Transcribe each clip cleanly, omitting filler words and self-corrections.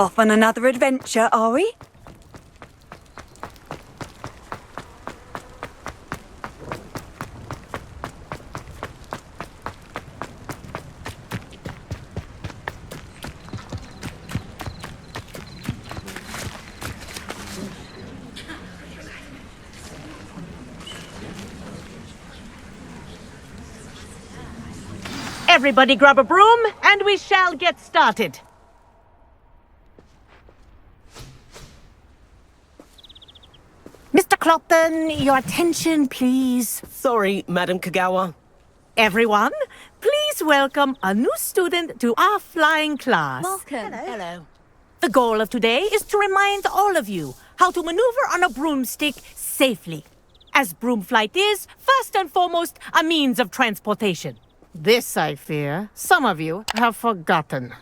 Off on another adventure, are we? Everybody grab a broom, and we shall get started. Mr. Clopton, your attention, please. Sorry, Madam Kagawa. Everyone, please welcome a new student to our flying class. Welcome. Hello. The goal of today is to remind all of you how to maneuver on a broomstick safely. As broom flight is, first and foremost, a means of transportation. This, I fear, some of you have forgotten.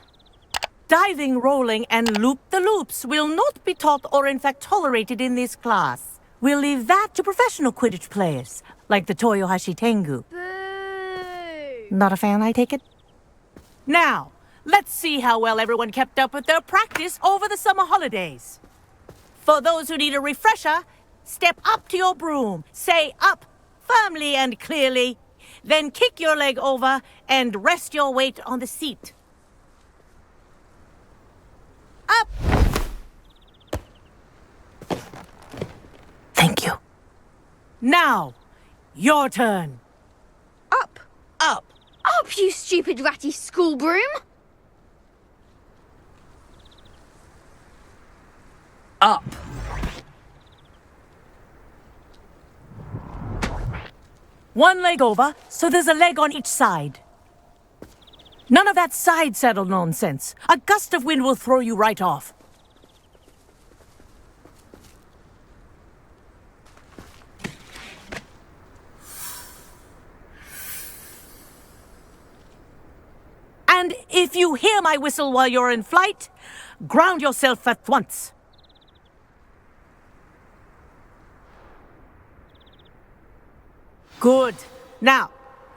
Diving, rolling, and loop-the-loops will not be taught or in fact tolerated in this class. We'll leave that to professional Quidditch players, like the Toyohashi Tengu. Boo! Not a fan, I take it? Now, let's see how well everyone kept up with their practice over the summer holidays. For those who need a refresher, step up to your broom, say up firmly and clearly, then kick your leg over and rest your weight on the seat. Up! Thank you. Now, your turn. Up! Up. Up, you stupid ratty school broom! Up. One leg over, so there's a leg on each side. None of that side saddle nonsense. A gust of wind will throw you right off. And if you hear my whistle while you're in flight, ground yourself at once. Good. Now,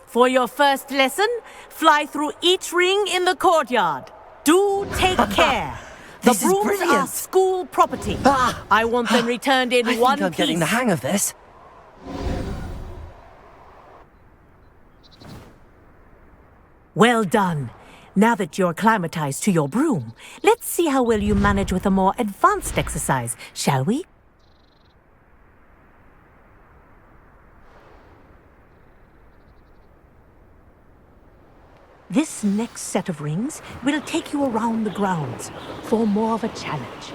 for your first lesson, fly through each ring in the courtyard. Do take care. The This is brooms are brilliant. school property. I want them returned in I one think I'm piece. getting the hang of this. Well done. Now that you're acclimatized to your broom, let's see how well you manage with a more advanced exercise, shall we? This next set of rings will take you around the grounds for more of a challenge.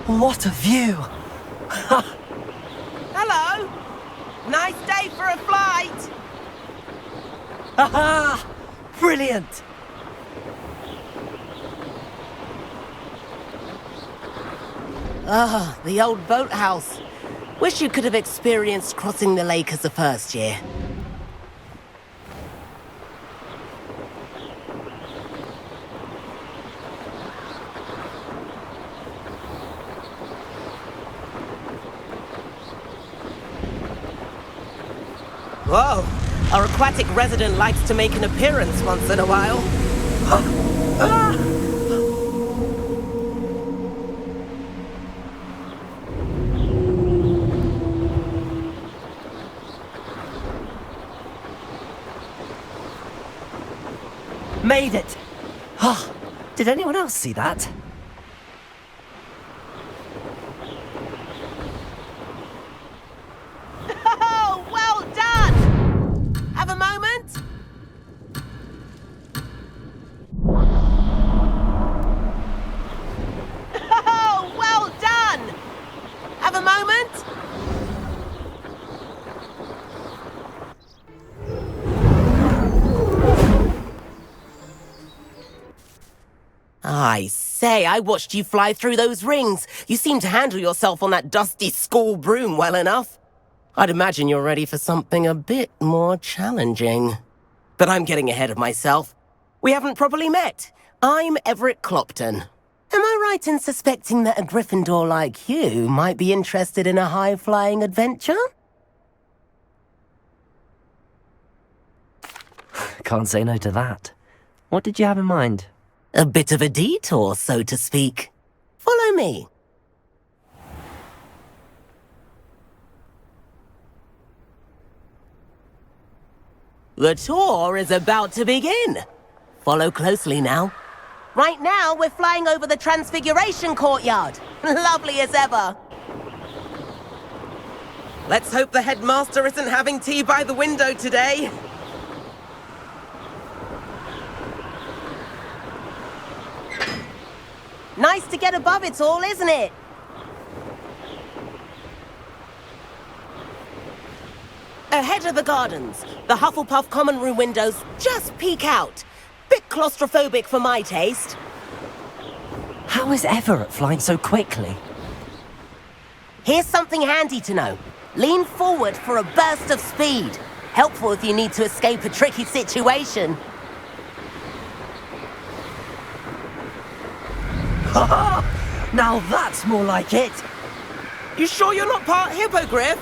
What a view! Hello! Nice day for a flight! Aha! Brilliant! Ah, the old boathouse. Wish you could have experienced crossing the lake as a first year. Whoa! Our aquatic resident likes to make an appearance once in a while. Made it! Oh, did anyone else see that? Oh, well done! Have a moment? Oh, well done! Have a moment? I say, I watched you fly through those rings. You seem to handle yourself on that dusty school broom well enough. I'd imagine you're ready for something a bit more challenging. But I'm getting ahead of myself. We haven't properly met. I'm Everett Clopton. Am I right in suspecting that a Gryffindor like you might be interested in a high-flying adventure? Can't say no to that. What did you have in mind? A bit of a detour, so to speak. to me. The tour is about to begin. Follow closely now. Right now, we're flying over the Transfiguration Courtyard. Lovely as ever. Let's hope the headmaster isn't having tea by the window today. Nice to get above it all, isn't it? Ahead of the gardens, the Hufflepuff common room windows just peek out. Bit claustrophobic for my taste. How is Everett flying so quickly? Here's something handy to know. Lean forward for a burst of speed. Helpful if you need to escape a tricky situation. Now that's more like it. You sure you're not part hippogriff?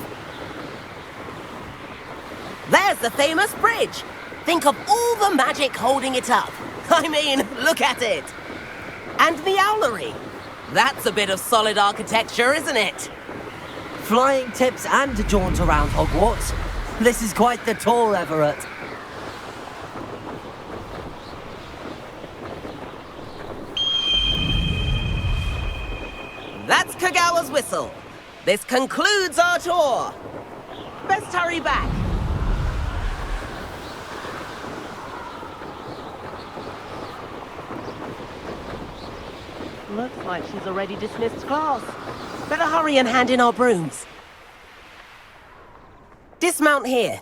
There's the famous bridge. Think of all the magic holding it up. I mean, look at it. And the owlery. That's a bit of solid architecture, isn't it? Flying tips and a jaunt around Hogwarts. This is quite the tour, Everett. That's Kagawa's whistle. This concludes our tour. Best hurry back. Looks like she's already dismissed class. Better hurry and hand in our brooms. Dismount here.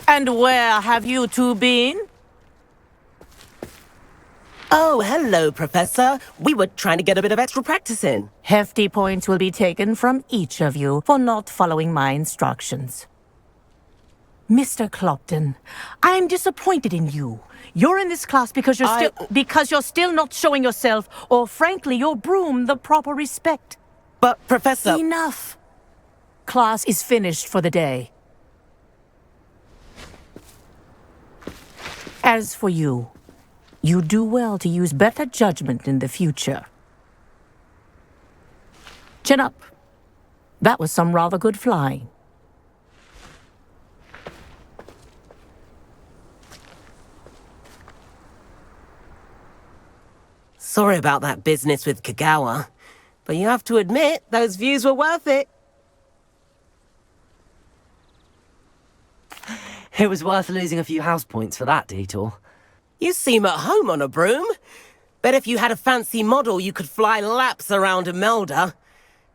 And where have you two been? Oh, hello, Professor. We were trying to get a bit of extra practice in. Hefty points will be taken from each of you for not following my instructions. Mr. Clopton, I'm disappointed in you. You're in this class because you're still not showing yourself, or frankly, your broom, the proper respect. But, Professor... Enough. Class is finished for the day. As for you, you do well to use better judgment in the future. Chin up. That was some rather good flying. Sorry about that business with Kagawa, but you have to admit, those views were worth it. It was worth losing a few house points for that detour. You seem at home on a broom. Bet if you had a fancy model, you could fly laps around Imelda.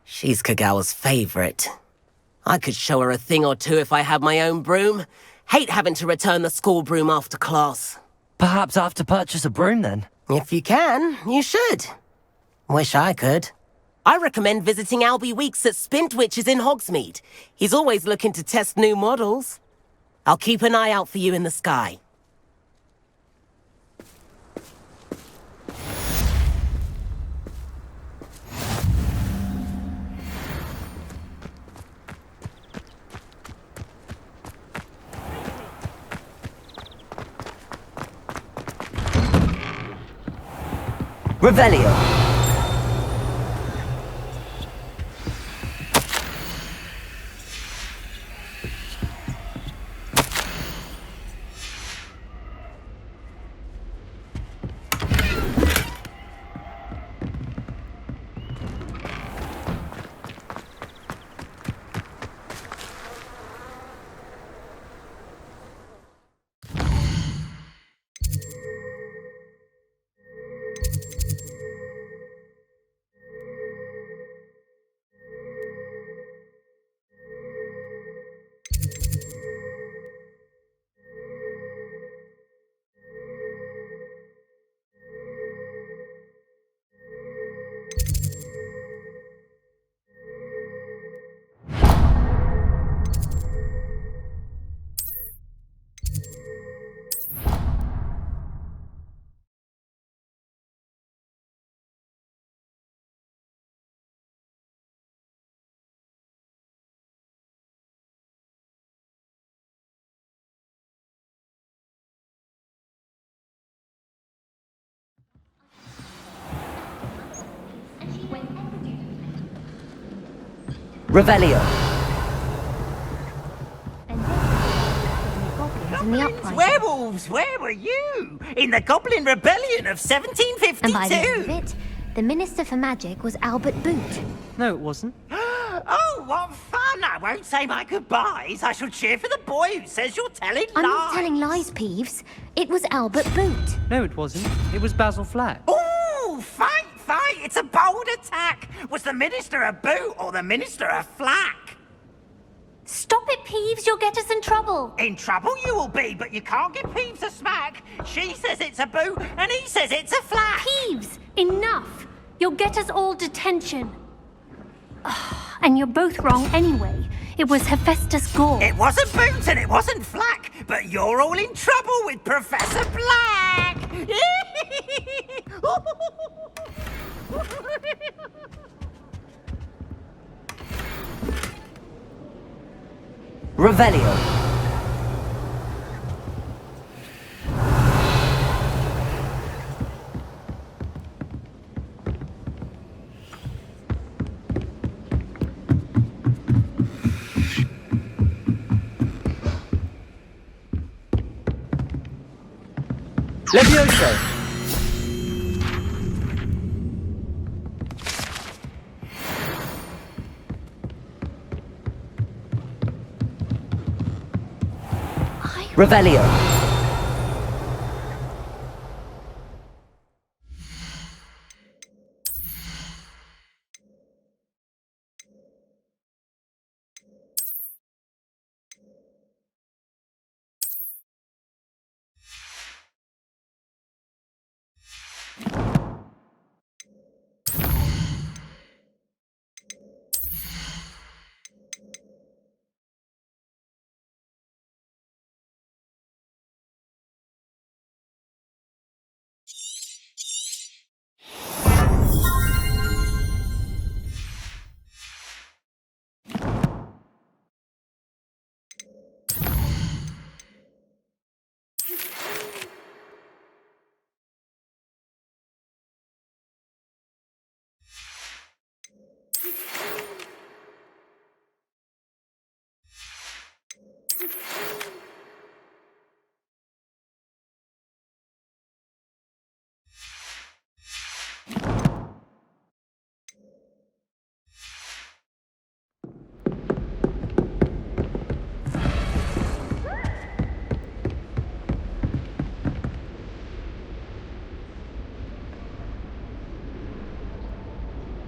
She's Kagawa's favorite. I could show her a thing or two if I had my own broom. Hate having to return the school broom after class. Perhaps I have to purchase a broom then. If you can, you should. Wish I could. I recommend visiting Albie Weeks at Spintwitches in Hogsmeade. He's always looking to test new models. I'll keep an eye out for you in the sky. Revelio. Revelio. And then goblins in the uprising. Werewolves, where were you? In the Goblin Rebellion of 1752. And by the end of it, the Minister for Magic was Albert Boot. No, it wasn't. Oh, what fun! I won't say my goodbyes. I shall cheer for the boy who says you're telling I'm lies. not telling lies, Peeves. It was Albert Boot. No, it wasn't. It was Basil Flack. Ooh, fight! It's a bold attack. Was the Minister a boot or the Minister a flack? Stop it, Peeves. You'll get us in trouble. In trouble you will be, but you can't give Peeves a smack. She says it's a boot, and he says it's a flack. Peeves, enough. You'll get us all detention. And you're both wrong anyway. It was Hephaestus Gore. It wasn't boot and it wasn't flack, but you're all in trouble with Professor Black. Revelio. Levioso. Revelio.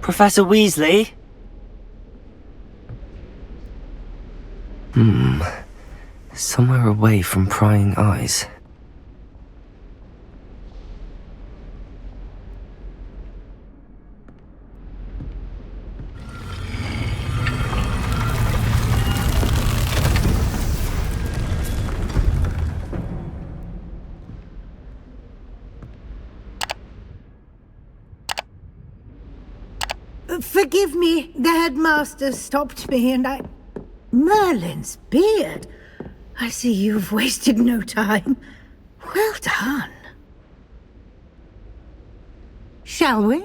Professor Weasley? Somewhere away from prying eyes. Forgive me, the headmaster stopped me and I... Merlin's beard! I see you've wasted no time. Well done. Shall we?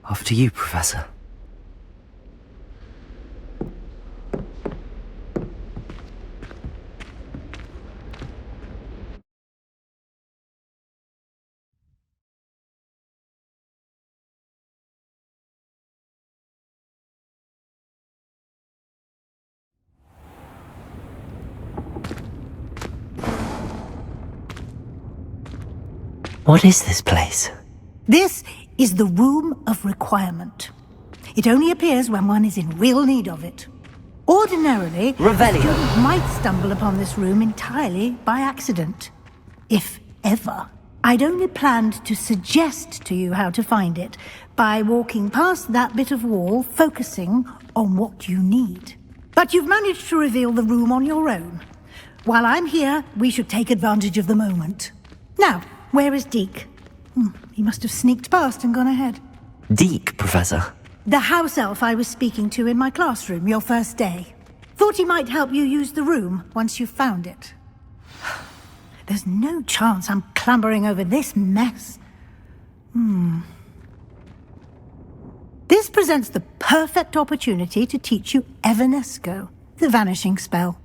After you, Professor. What is this place? This is the Room of Requirement. It only appears when one is in real need of it. Ordinarily, Revelio. students might stumble upon this room entirely by accident. If ever. I'd only planned to suggest to you how to find it by walking past that bit of wall, focusing on what you need. But you've managed to reveal the room on your own. While I'm here, we should take advantage of the moment. Now, where is Deke? He must have sneaked past and gone ahead. Deke, Professor. The house elf I was speaking to in my classroom your first day. Thought he might help you use the room once you've found it. There's no chance I'm clambering over this mess. This presents the perfect opportunity to teach you Evanesco, the vanishing spell.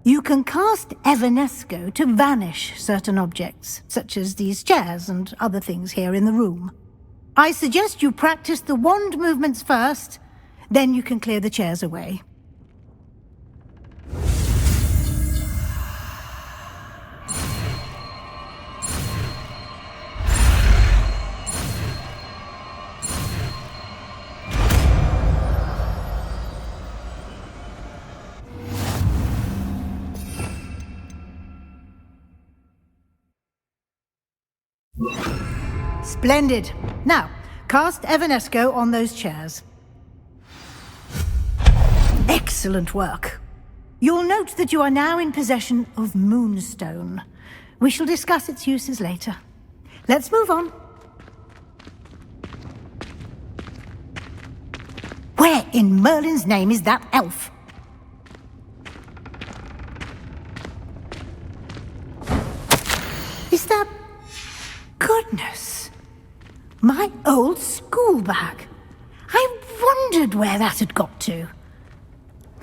You can cast Evanesco to vanish certain objects, such as these chairs and other things here in the room. I suggest you practice the wand movements first, then you can clear the chairs away. Splendid. Now, cast Evanesco on those chairs. Excellent work. You'll note that you are now in possession of Moonstone. We shall discuss its uses later. Let's move on. Where in Merlin's name is that elf? Is that... Goodness! My old school bag. I wondered where that had got to.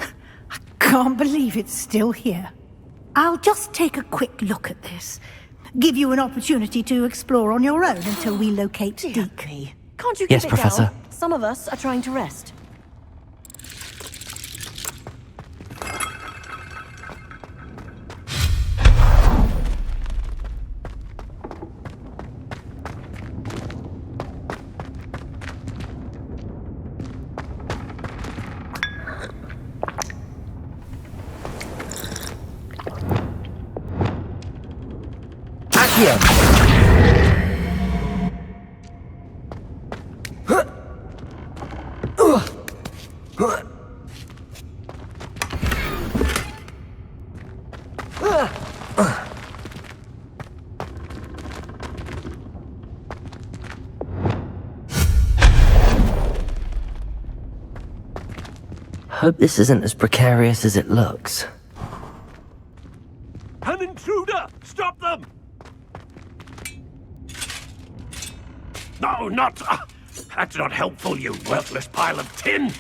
I can't believe it's still here. I'll just take a quick look at this. Give you an opportunity to explore on your own until we locate Deke. Can't you Yes, keep it Professor. down? Some of us are trying to rest. Here. Hope this isn't as precarious as it looks. An intruder! Stop them! No, not... that's not helpful, you worthless pile of tin!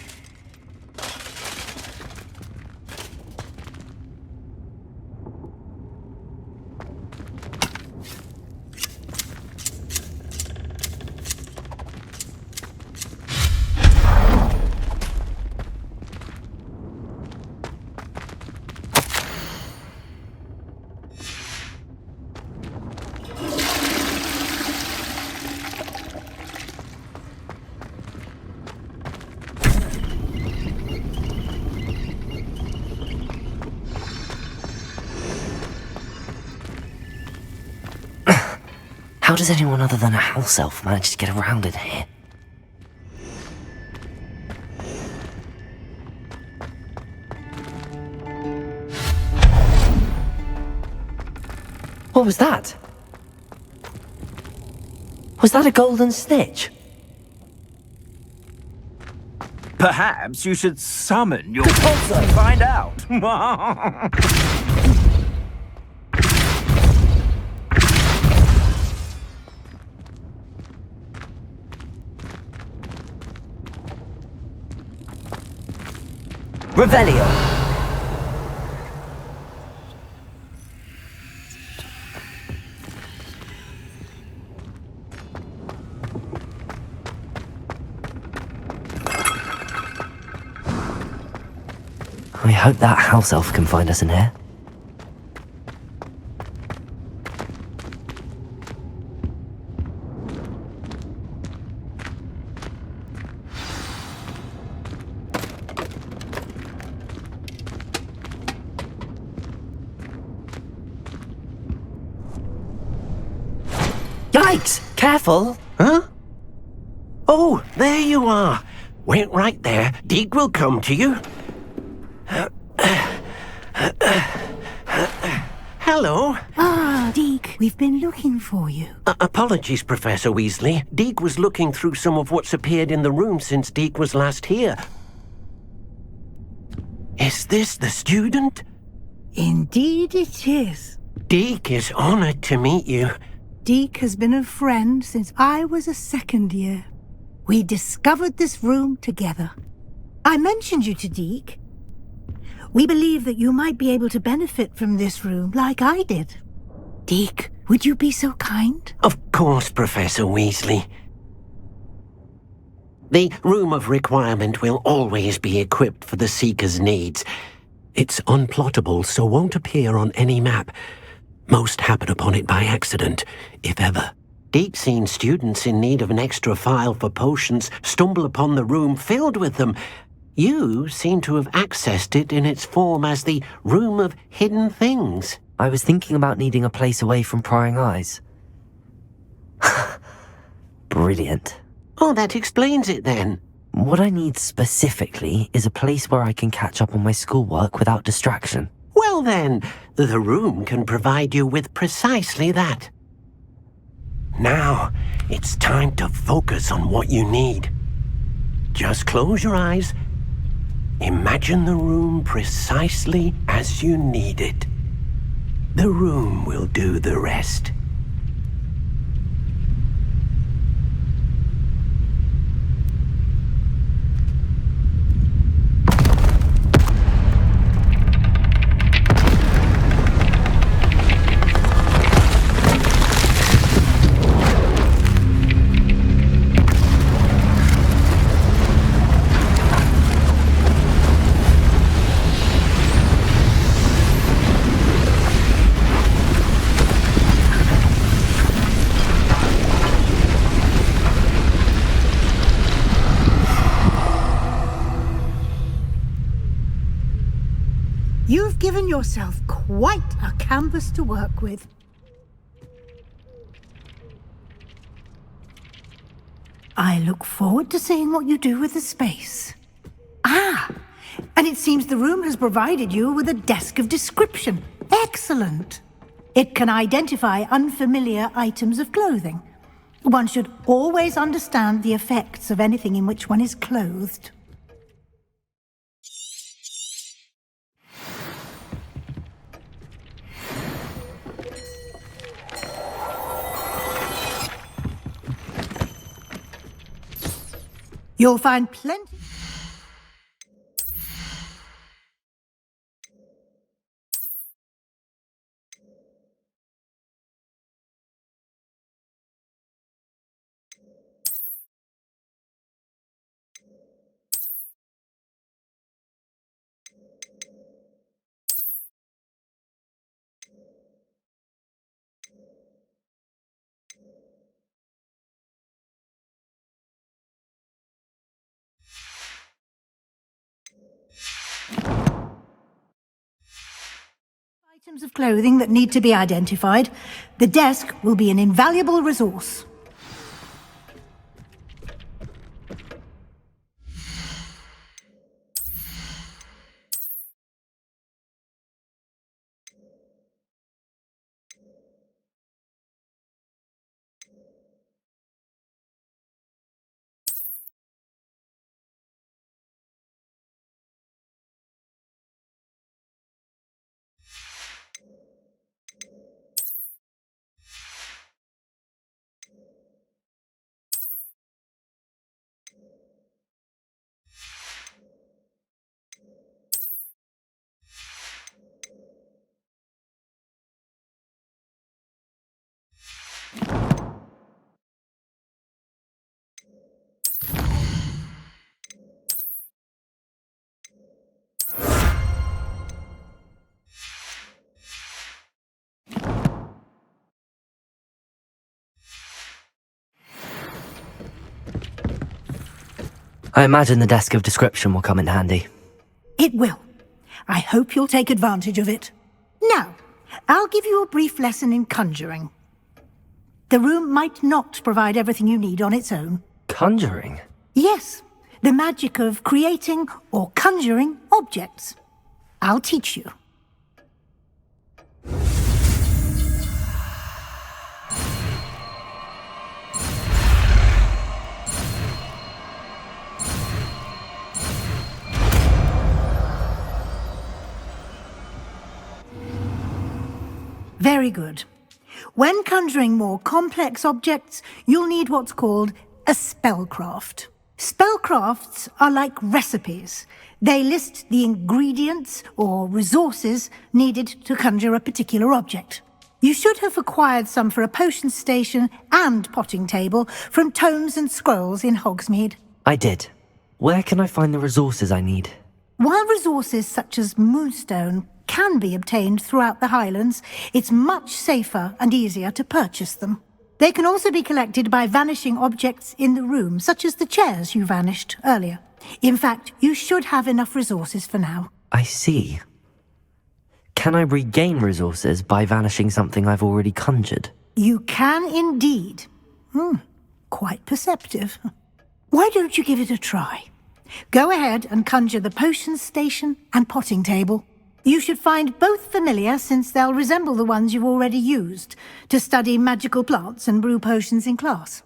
How does anyone other than a house elf manage to get around in here? What was that? Was that a golden snitch? Perhaps you should summon your... to find out. Revelio. I hope that house elf can find us in here. Yikes! Careful! Huh? Oh, there you are. Wait right there. Deke will come to you. Hello. Ah, Deke, we've been looking for you. Apologies, Professor Weasley. Deke was looking through some of what's appeared in the room since Deke was last here. Is this the student? Indeed it is. Deke is honored to meet you. Deke has been a friend since I was a second year. We discovered this room together. I mentioned you to Deke. We believe that you might be able to benefit from this room like I did. Deke, would you be so kind? Of course, Professor Weasley. The Room of Requirement will always be equipped for the Seeker's needs. It's unplottable, so won't appear on any map. Most happen upon it by accident, if ever. Deke's seen students in need of an extra file for potions stumble upon the room filled with them. You seem to have accessed it in its form as the Room of Hidden Things. I was thinking about needing a place away from prying eyes. Brilliant. Oh, that explains it then. What I need specifically is a place where I can catch up on my schoolwork without distraction. Well then, the room can provide you with precisely that. Now, it's time to focus on what you need. Just close your eyes. Imagine the room precisely as you need it. The room will do the rest. You've given yourself quite a canvas to work with. I look forward to seeing what you do with the space. Ah, and it seems the room has provided you with a desk of description. Excellent. It can identify unfamiliar items of clothing. One should always understand the effects of anything in which one is clothed. You'll find plenty... items of clothing that need to be identified. The desk will be an invaluable resource. I imagine the desk of description will come in handy. It will. I hope you'll take advantage of it. Now, I'll give you a brief lesson in conjuring. The room might not provide everything you need on its own. Conjuring? Yes, the magic of creating or conjuring objects. I'll teach you. Very good. When conjuring more complex objects, you'll need what's called a spellcraft. Spellcrafts are like recipes. They list the ingredients or resources needed to conjure a particular object. You should have acquired some for a potion station and potting table from tomes and scrolls in Hogsmeade. I did. Where can I find the resources I need? While resources such as Moonstone can be obtained throughout the Highlands, it's much safer and easier to purchase them. They can also be collected by vanishing objects in the room, such as the chairs you vanished earlier. In fact, you should have enough resources for now. I see. Can I regain resources by vanishing something I've already conjured? You can indeed. Quite perceptive. Why don't you give it a try? Go ahead and conjure the potion station and potting table. You should find both familiar, since they'll resemble the ones you've already used to study magical plants and brew potions in class.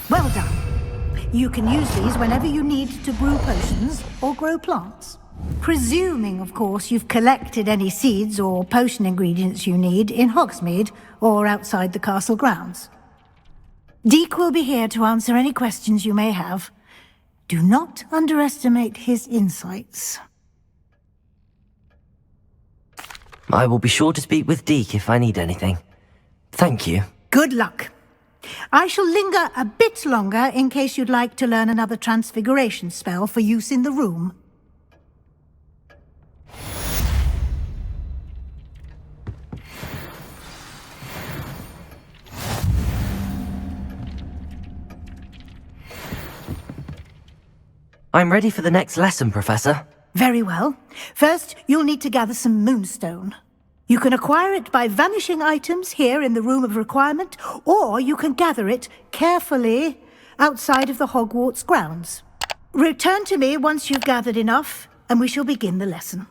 Well done. You can use these whenever you need to brew potions or grow plants. Presuming, of course, you've collected any seeds or potion ingredients you need in Hogsmeade or outside the castle grounds. Deek will be here to answer any questions you may have. Do not underestimate his insights. I will be sure to speak with Deek if I need anything. Thank you. Good luck. I shall linger a bit longer in case you'd like to learn another transfiguration spell for use in the room. I'm ready for the next lesson, Professor. Very well. First, you'll need to gather some Moonstone. You can acquire it by vanishing items here in the Room of Requirement, or you can gather it carefully outside of the Hogwarts grounds. Return to me once you've gathered enough, and we shall begin the lesson.